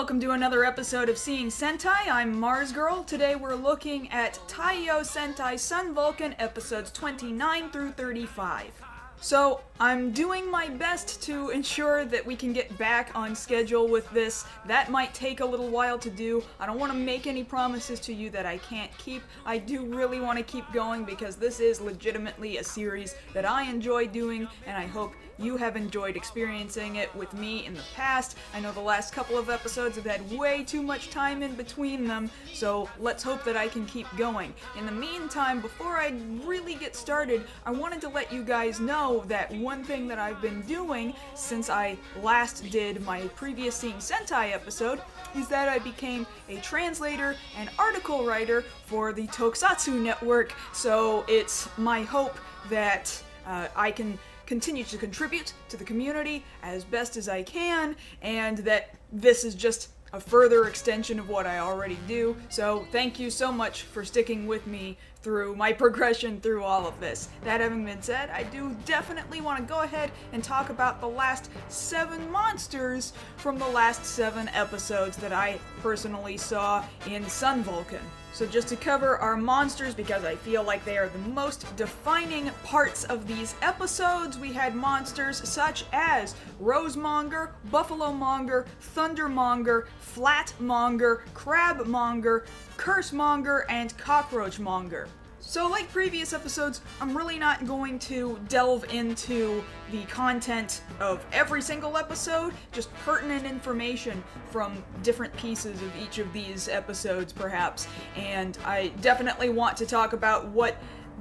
welcome to another episode of Seeing Sentai. I'm Mars Girl. Today we're looking at Taiyou Sentai Sun Vulcan episodes 29 through 35. So, I'm doing my best to ensure that we can get back on schedule with this. That might take a little while to do. I don't want to make any promises to you that I can't keep. I do really want to keep going because this is legitimately a series that I enjoy doing, and I hope you have enjoyed experiencing it with me in the past. I know the last couple of episodes have had way too much time in between them, so let's hope that I can keep going. In the meantime, before I really get started, I wanted to let you guys know that one thing that I've been doing since I last did my previous Seeing Sentai episode is that I became a translator and article writer for the Tokusatsu network, so it's my hope that I can continue to contribute to the community as best as I can, and that this is just a further extension of what I already do. So thank you so much for sticking with me through my progression through all of this. That having been said, I do definitely want to go ahead and talk about the last 7 monsters from the last 7 episodes that I personally saw in Sun Vulcan. So just to cover our monsters, because I feel like they are the most defining parts of these episodes, we had monsters such as Rosemonger, Buffalomonger, Thundermonger, Flatmonger, Crabmonger, Cursemonger, and Cockroachmonger. So like previous episodes, I'm really not going to delve into the content of every single episode, just pertinent information from different pieces of each of these episodes perhaps, and I definitely want to talk about what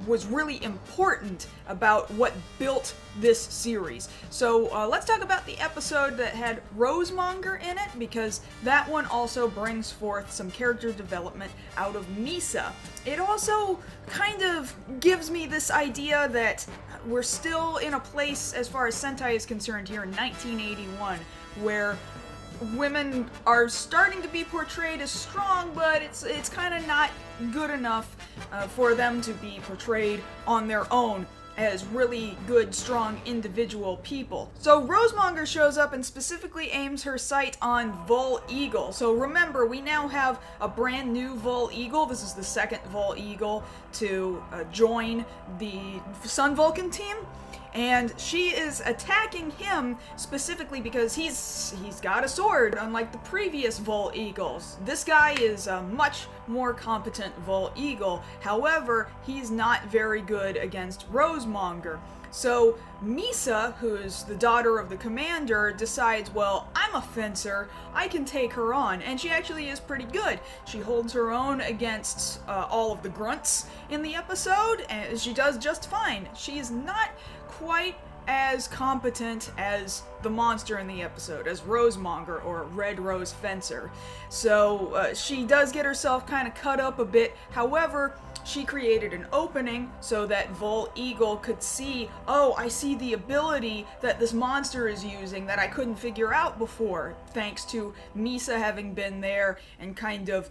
was really important about what built this series. So let's talk about the episode that had Rosemonger in it, because that one also brings forth some character development out of Misa. It also kind of gives me this idea that we're still in a place, as far as Sentai is concerned, here in 1981, where women are starting to be portrayed as strong, but it's kind of not good enough for them to be portrayed on their own as really good, strong individual people. So Rosemonger shows up and specifically aims her sight on Vol Eagle. So remember, we now have a brand new Vol Eagle. This is the second Vol Eagle to join the Sun Vulcan team. And she is attacking him specifically because he's got a sword, unlike the previous Vol Eagles. This guy is a much more competent Vol Eagle. However, he's not very good against Rosemonger. So Misa, who's the daughter of the commander, decides, well, I'm a fencer, I can take her on, and she actually is pretty good. She holds her own against all of the grunts in the episode, and she does just fine. She is not quite as competent as the monster in the episode, as Rosemonger, or Red Rose Fencer. So she does get herself kind of cut up a bit. However, she created an opening so that Vol Eagle could see, oh, I see the ability that this monster is using that I couldn't figure out before, thanks to Misa having been there and kind of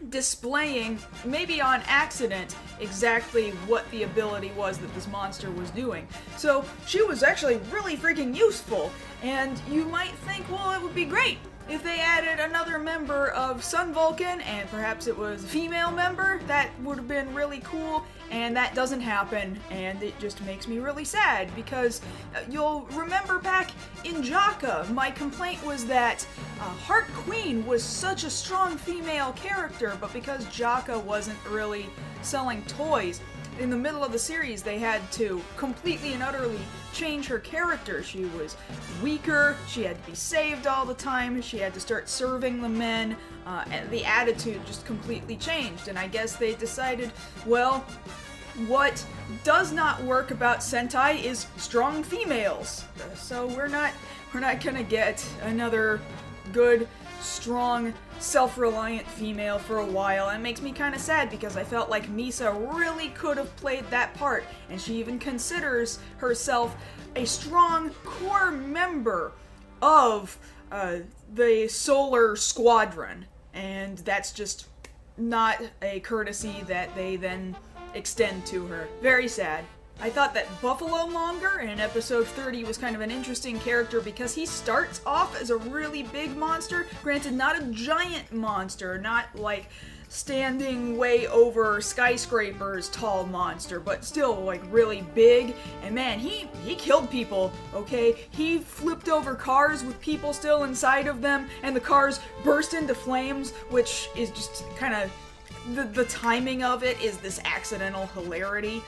displaying, maybe on accident, exactly what the ability was that this monster was doing. So she was actually really freaking useful, and you might think, well, it would be great if they added another member of Sun Vulcan, and perhaps it was a female member. That would have been really cool, and that doesn't happen, and it just makes me really sad, because you'll remember back in Jaka, my complaint was that Heart Queen was such a strong female character, but because Jaka wasn't really selling toys, in the middle of the series they had to completely and utterly change her character. She was weaker, she had to be saved all the time, she had to start serving the men, and the attitude just completely changed, and I guess they decided, well, what does not work about Sentai is strong females, so we're not gonna get another good, strong, self-reliant female for a while. It makes me kind of sad because I felt like Misa really could have played that part, and she even considers herself a strong core member of the Solar Squadron, and that's just not a courtesy that they then extend to her. Very sad. I thought that Buffalo Monger in episode 30 was kind of an interesting character because he starts off as a really big monster. Granted, not a giant monster, not like standing way over skyscrapers tall monster, but still like really big. And man, he killed people, okay? He flipped over cars with people still inside of them, and the cars burst into flames, which is just kind of the timing of it is this accidental hilarity.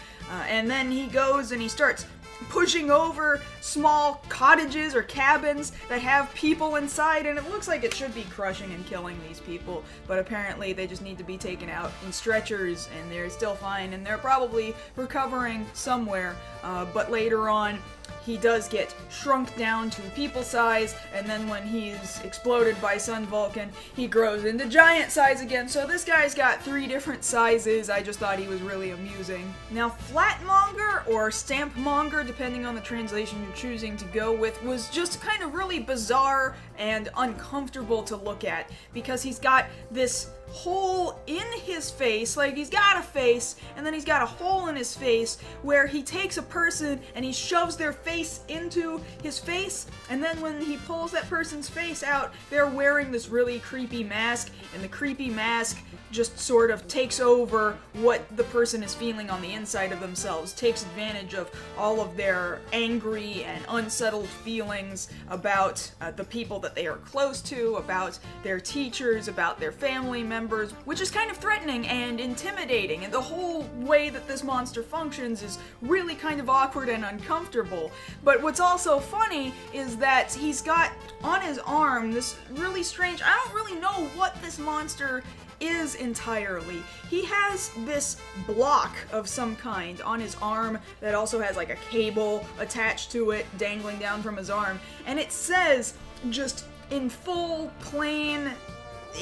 And then he goes and he starts pushing over small cottages or cabins that have people inside, and it looks like it should be crushing and killing these people, but apparently they just need to be taken out in stretchers and they're still fine and they're probably recovering somewhere. But later on he does get shrunk down to people size, and then when he's exploded by Sun Vulcan, he grows into giant size again. So this guy's got 3 different sizes. I just thought he was really amusing. Now, Flatmonger or Stampmonger, depending on the translation you're choosing to go with, was just kind of really bizarre and uncomfortable to look at because he's got this hole in his face, like he's got a face and then he's got a hole in his face where he takes a person and he shoves their face into his face, and then when he pulls that person's face out, they're wearing this really creepy mask, and the creepy mask just sort of takes over what the person is feeling on the inside of themselves, takes advantage of all of their angry and unsettled feelings about the people that they are close to, about their teachers, about their family members, which is kind of threatening and intimidating, and the whole way that this monster functions is really kind of awkward and uncomfortable. But what's also funny is that he's got on his arm this really strange, I don't really know what this monster is entirely. He has this block of some kind on his arm that also has like a cable attached to it dangling down from his arm, and it says just in full plain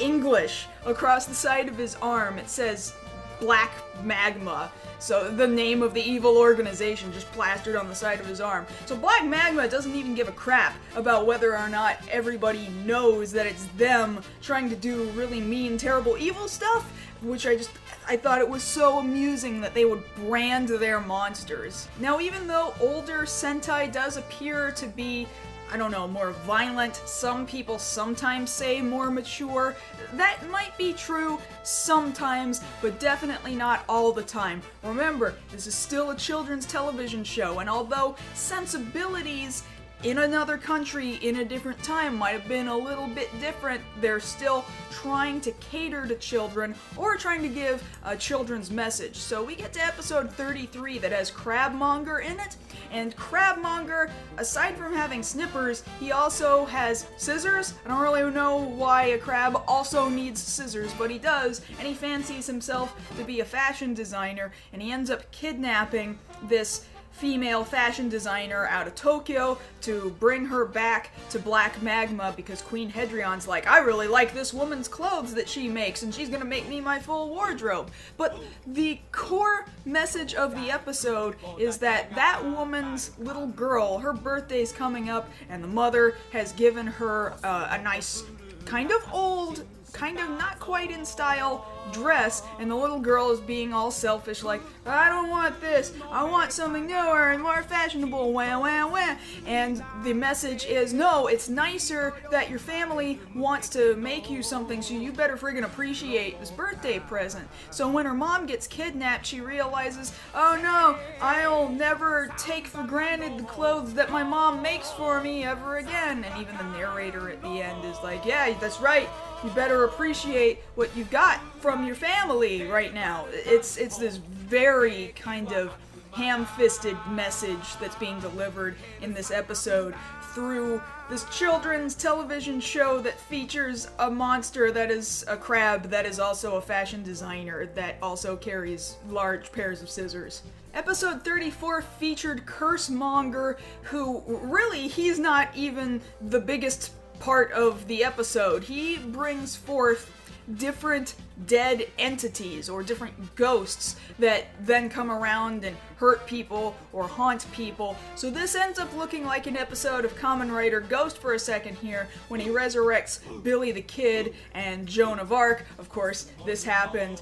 English across the side of his arm, it says Black Magma. So the name of the evil organization just plastered on the side of his arm. So Black Magma doesn't even give a crap about whether or not everybody knows that it's them trying to do really mean, terrible, evil stuff, which I thought it was so amusing that they would brand their monsters. Now, even though older Sentai does appear to be, I don't know, more violent, some people sometimes say more mature. That might be true sometimes, but definitely not all the time. Remember, this is still a children's television show, and although sensibilities in another country, in a different time, might have been a little bit different, they're still trying to cater to children or trying to give a children's message. So we get to episode 33 that has Crabmonger in it, and Crabmonger, aside from having snippers, he also has scissors. I don't really know why a crab also needs scissors, but he does, and he fancies himself to be a fashion designer, and he ends up kidnapping this female fashion designer out of Tokyo to bring her back to Black Magma because Queen Hedrion's like, I really like this woman's clothes that she makes and she's gonna make me my full wardrobe. But the core message of the episode is that that woman's little girl, her birthday's coming up, and the mother has given her a nice, kind of old, kind of not quite in style dress, and the little girl is being all selfish, like, I don't want this, I want something newer and more fashionable, wah wah wah. And the message is, no, it's nicer that your family wants to make you something, so you better friggin' appreciate this birthday present. So when her mom gets kidnapped, she realizes, oh no, I'll never take for granted the clothes that my mom makes for me ever again. And even the narrator at the end is like, yeah, that's right, you better appreciate what you've got from your family right now. It's this very kind of ham-fisted message that's being delivered in this episode through this children's television show that features a monster that is a crab that is also a fashion designer that also carries large pairs of scissors. Episode 34 featured Cursemonger, who really, he's not even the biggest part of the episode. He brings forth different dead entities or different ghosts that then come around and hurt people or haunt people. So this ends up looking like an episode of Kamen Rider Ghost for a second here when he resurrects Billy the Kid and Joan of Arc. Of course, this happened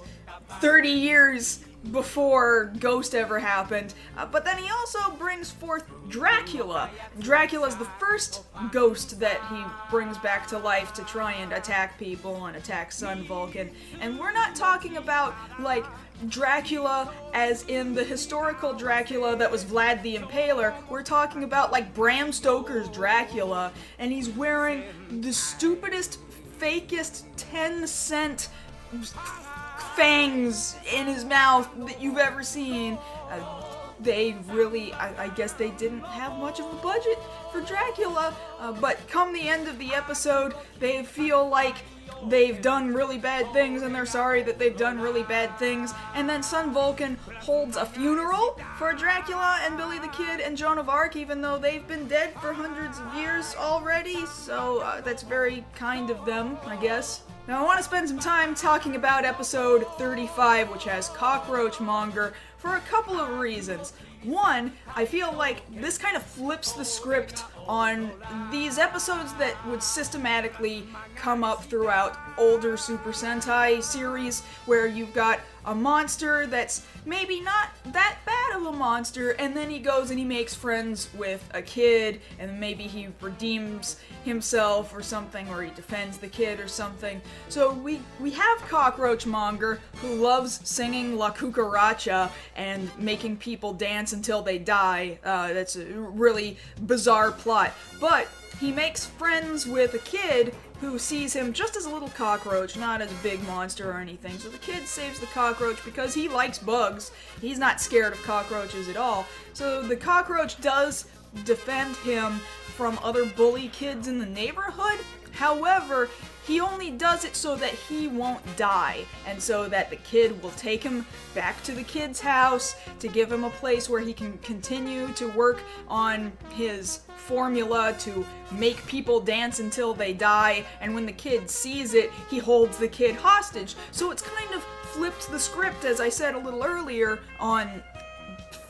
30 years before Ghost ever happened, but then he also brings forth Dracula. Dracula's the first ghost that he brings back to life to try and attack people and attack Sun Vulcan. And we're not talking about, like, Dracula as in the historical Dracula that was Vlad the Impaler. We're talking about, like, Bram Stoker's Dracula, and he's wearing the stupidest, fakest 10-cent fangs in his mouth that you've ever seen. They really, I guess they didn't have much of a budget for Dracula, but come the end of the episode, they feel like they've done really bad things and they're sorry that they've done really bad things, and then Sun Vulcan holds a funeral for Dracula and Billy the Kid and Joan of Arc, even though they've been dead for hundreds of years already, so that's very kind of them, I guess. Now I want to spend some time talking about episode 35, which has Cockroach Monger, for a couple of reasons. One, I feel like this kind of flips the script on these episodes that would systematically come up throughout older Super Sentai series, where you've got a monster that's maybe not that bad of a monster, and then he goes and he makes friends with a kid, and maybe he redeems himself or something, or he defends the kid or something. So we have Cockroach Monger, who loves singing La Cucaracha and making people dance until they die. That's a really bizarre plot. But he makes friends with a kid who sees him just as a little cockroach, not as a big monster or anything. So the kid saves the cockroach because he likes bugs. He's not scared of cockroaches at all. So the cockroach does defend him from other bully kids in the neighborhood. However, he only does it so that he won't die, and so that the kid will take him back to the kid's house to give him a place where he can continue to work on his formula to make people dance until they die, and when the kid sees it, he holds the kid hostage. So it's kind of flipped the script, as I said a little earlier, on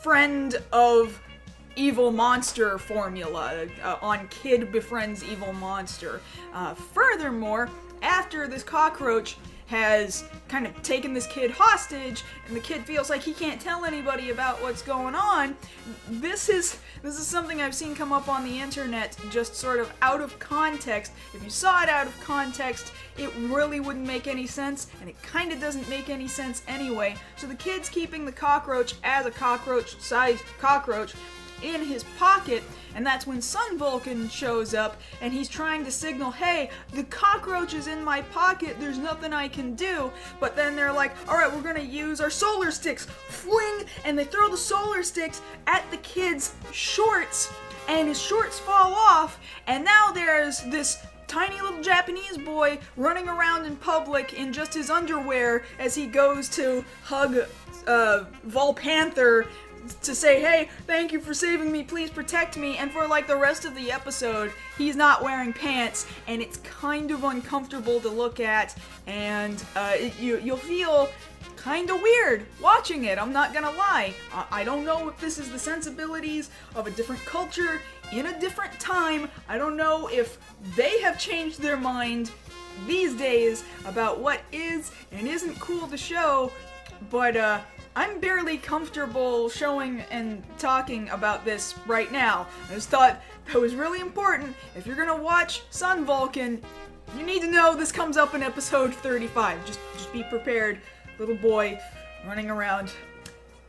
friend of evil monster formula, on kid befriends evil monster. Furthermore, after this cockroach has kind of taken this kid hostage, and the kid feels like he can't tell anybody about what's going on, this is something I've seen come up on the internet, just sort of out of context. If you saw it out of context, it really wouldn't make any sense, and it kind of doesn't make any sense anyway. So the kid's keeping the cockroach as a cockroach-sized cockroach in his pocket, and that's when Sun Vulcan shows up, and he's trying to signal, hey, the cockroach is in my pocket, there's nothing I can do. But then they're like, alright, we're gonna use our solar sticks, fling, and they throw the solar sticks at the kid's shorts, and his shorts fall off, and now there's this tiny little Japanese boy running around in public in just his underwear as he goes to hug Volpanther to say, hey, thank you for saving me, please protect me, and for like the rest of the episode, he's not wearing pants, and it's kind of uncomfortable to look at, and you'll feel kind of weird watching it, I'm not gonna lie. I don't know if this is the sensibilities of a different culture, in a different time. I don't know if they have changed their mind these days about what is and isn't cool to show, but I'm barely comfortable showing and talking about this right now. I just thought that was really important. If you're gonna watch Sun Vulcan, you need to know this comes up in episode 35. Just be prepared. Little boy running around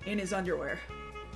in his underwear.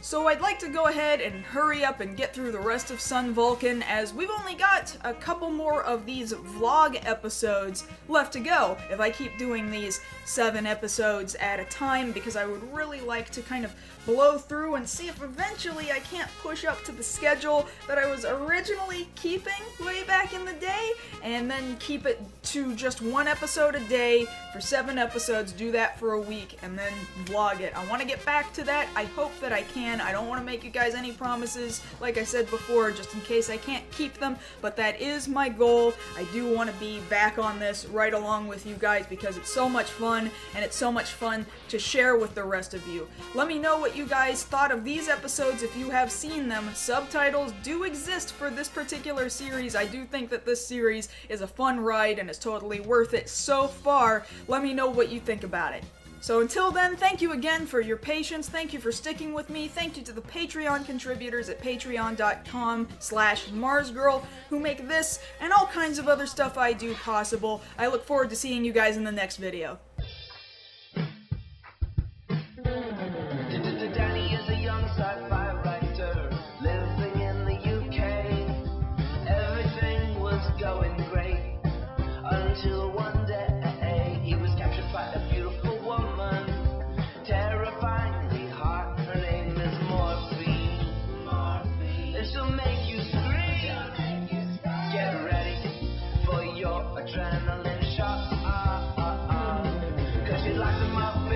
So I'd like to go ahead and hurry up and get through the rest of Sun Vulcan, as we've only got a couple more of these vlog episodes left to go if I keep doing these 7 episodes at a time, because I would really like to kind of blow through and see if eventually I can't push up to the schedule that I was originally keeping way back in the day, and then keep it to just 1 episode a day for 7 episodes, do that for a week, and then vlog it. I want to get back to that. I hope that I can. I don't want to make you guys any promises, like I said before, just in case I can't keep them, but that is my goal. I do want to be back on this right along with you guys, because it's so much fun, and it's so much fun to share with the rest of you. Let me know what you guys thought of these episodes if you have seen them. Subtitles do exist for this particular series. I do think that this series is a fun ride and is totally worth it so far. Let me know what you think about it. So until then, thank you again for your patience, thank you for sticking with me, thank you to the Patreon contributors at patreon.com/MarsGirl who make this and all kinds of other stuff I do possible. I look forward to seeing you guys in the next video. Danny is a young sci-fi writer living in the UK. Everything was going great until one day he was captured by a beautiful woman, terrifyingly hot. Her name is Morphine. And she'll make you scream. Get ready for your adrenaline shot. 'Cause she locks him up.